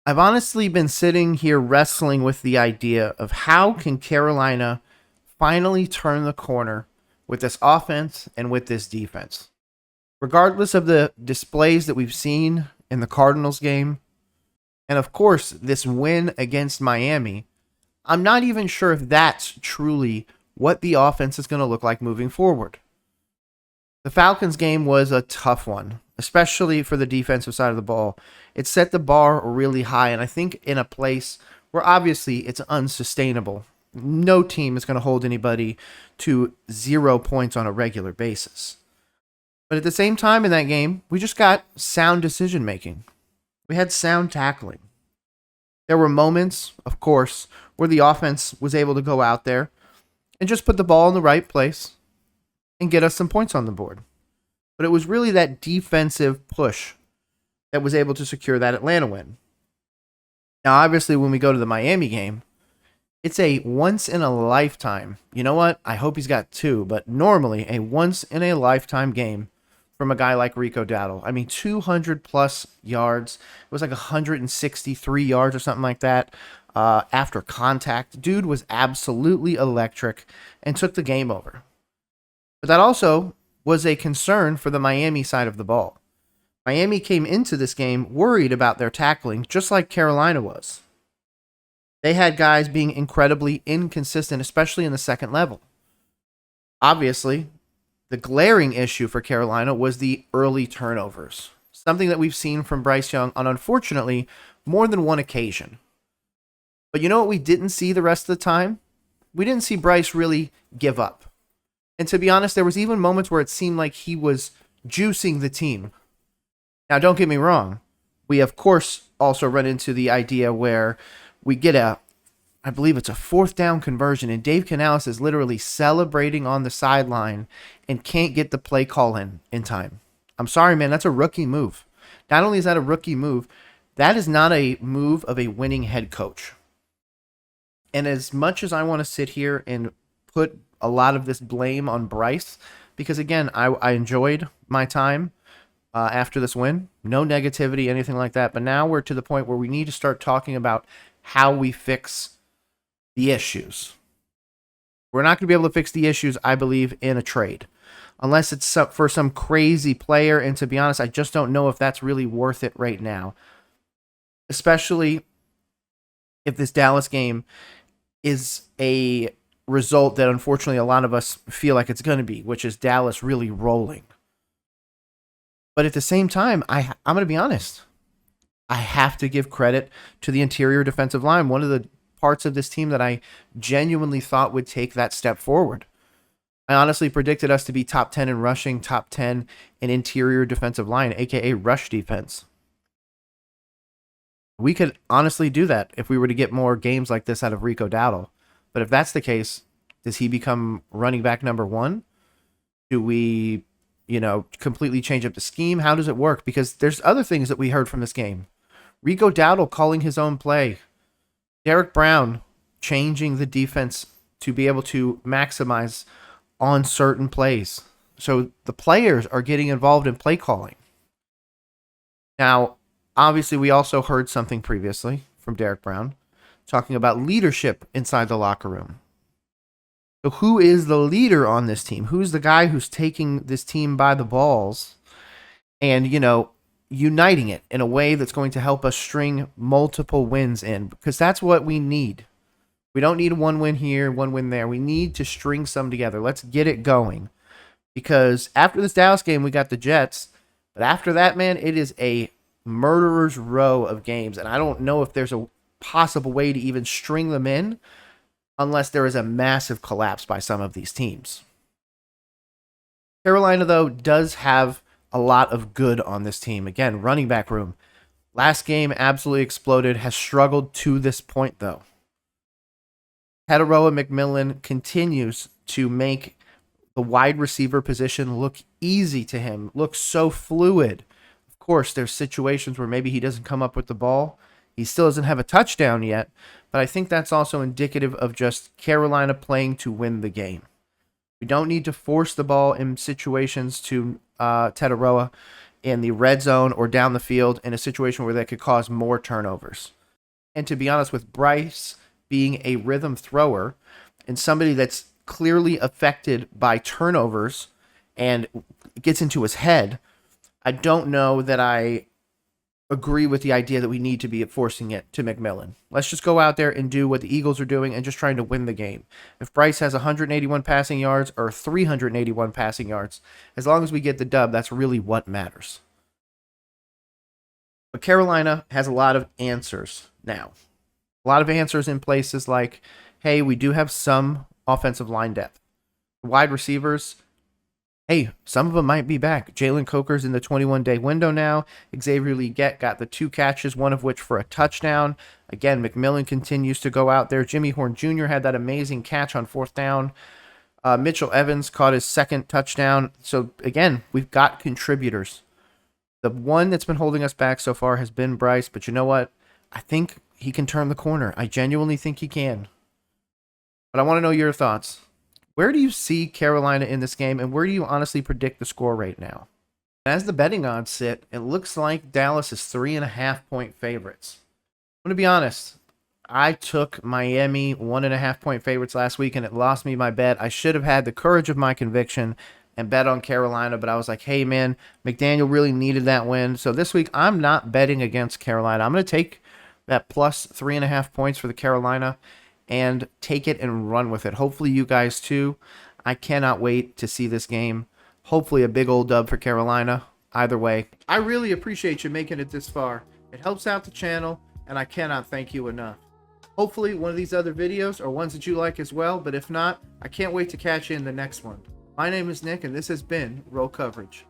I've honestly been sitting here wrestling with the idea of how can Carolina finally turn the corner with this offense and with this defense. Regardless of the displays that we've seen in the Cardinals game, and of course, this win against Miami, I'm not even sure if that's truly what the offense is going to look like moving forward. The Falcons game was a tough one, especially for the defensive side of the ball. It set the bar really high, and I think in a place where obviously it's unsustainable. No team is going to hold anybody to 0 points on a regular basis. But at the same time in that game, we just got sound decision making. We had sound tackling. There were moments, of course, where the offense was able to go out there and just put the ball in the right place and get us some points on the board. But it was really that defensive push that was able to secure that Atlanta win. Now, obviously, when we go to the Miami game, it's a once in a lifetime. You know what? I hope he's got two, but normally a once in a lifetime game from a guy like Rico Dowdle. I mean, 200 plus yards. It was like 163 yards or something like that after contact. Dude was absolutely electric and took the game over. But that also was a concern for the Miami side of the ball. Miami came into this game worried about their tackling, just like Carolina was. They had guys being incredibly inconsistent, especially in the second level. Obviously, the glaring issue for Carolina was the early turnovers, something that we've seen from Bryce Young on, unfortunately, more than one occasion. But you know what we didn't see the rest of the time? We didn't see Bryce really give up. And to be honest, there was even moments where it seemed like he was juicing the team. Now, don't get me wrong. We, of course, also run into the idea where we get I believe it's a fourth down conversion, and Dave Canales is literally celebrating on the sideline and can't get the play call in time. I'm sorry, man, that's a rookie move. Not only is that a rookie move, that is not a move of a winning head coach. And as much as I want to sit here and put a lot of this blame on Bryce, because again, I enjoyed my time after this win. No negativity, anything like that. But now we're to the point where we need to start talking about how we fix the issues. We're not going to be able to fix the issues, I believe, in a trade. Unless it's for some crazy player. And to be honest, I just don't know if that's really worth it right now. Especially if this Dallas game is a result that unfortunately a lot of us feel like it's going to be, which is Dallas really rolling. But at the same time, I'm going to be honest. I have to give credit to the interior defensive line. One of the parts of this team that I genuinely thought would take that step forward. I honestly predicted us to be top 10 in rushing, top 10 in interior defensive line, aka rush defense. We could honestly do that if we were to get more games like this out of Rico Dowdle. But if that's the case, does he become running back number one? Do we, completely change up the scheme? How does it work? Because there's other things that we heard from this game. Rico Dowdle calling his own play. Derek Brown changing the defense to be able to maximize on certain plays. So the players are getting involved in play calling. Now, obviously, we also heard something previously from Derek Brown talking about leadership inside the locker room. So who is the leader on this team? Who's the guy who's taking this team by the balls and, uniting it in a way that's going to help us string multiple wins in? Because that's what we need. We don't need one win here, one win there. We need to string some together. Let's get it going. Because after this Dallas game, we got the Jets. But after that, man, it is a murderer's row of games. And I don't know if there's a possible way to even string them in unless there is a massive collapse by some of these teams. Carolina, though, does have a lot of good on this team. Again, running back room. Last game absolutely exploded. Has struggled to this point, though. Tetairoa McMillan continues to make the wide receiver position look easy to him. Looks so fluid. Of course, there's situations where maybe he doesn't come up with the ball. He still doesn't have a touchdown yet, but I think that's also indicative of just Carolina playing to win the game. We don't need to force the ball in situations to Tetairoa. in the red zone or down the field in a situation where that could cause more turnovers. And to be honest, with Bryce being a rhythm thrower and somebody that's clearly affected by turnovers and gets into his head, I don't know that I agree with the idea that we need to be forcing it to McMillan. Let's just go out there and do what the Eagles are doing and just trying to win the game. If Bryce has 181 passing yards or 381 passing yards, as long as we get the dub, that's really what matters. But Carolina has a lot of answers now. A lot of answers in places like, hey, we do have some offensive line depth. Wide receivers, hey, some of them might be back. Jalen Coker's in the 21-day window now. Xavier Legette got the 2 catches, one of which for a touchdown. Again, McMillan continues to go out there. Jimmy Horn Jr. had that amazing catch on 4th down. Mitchell Evans caught his 2nd touchdown. So, again, we've got contributors. The one that's been holding us back so far has been Bryce, but you know what? I think he can turn the corner. I genuinely think he can. But I want to know your thoughts. Where do you see Carolina in this game, and where do you honestly predict the score right now? As the betting odds sit, it looks like Dallas is 3.5-point favorites. I'm going to be honest. I took Miami 1.5-point favorites last week, and it lost me my bet. I should have had the courage of my conviction and bet on Carolina, but I was like, hey, man, McDaniel really needed that win. So this week, I'm not betting against Carolina. I'm going to take that plus 3.5 points for the Carolina and take it and run with it. Hopefully you guys too. I cannot wait to see this game. Hopefully a big old dub for Carolina. Either way, I really appreciate you making it this far. It helps out the channel, and I cannot thank you enough. Hopefully one of these other videos are ones that you like as well, but if not, I can't wait to catch you in the next one. My name is Nick, and this has been Roll Coverage.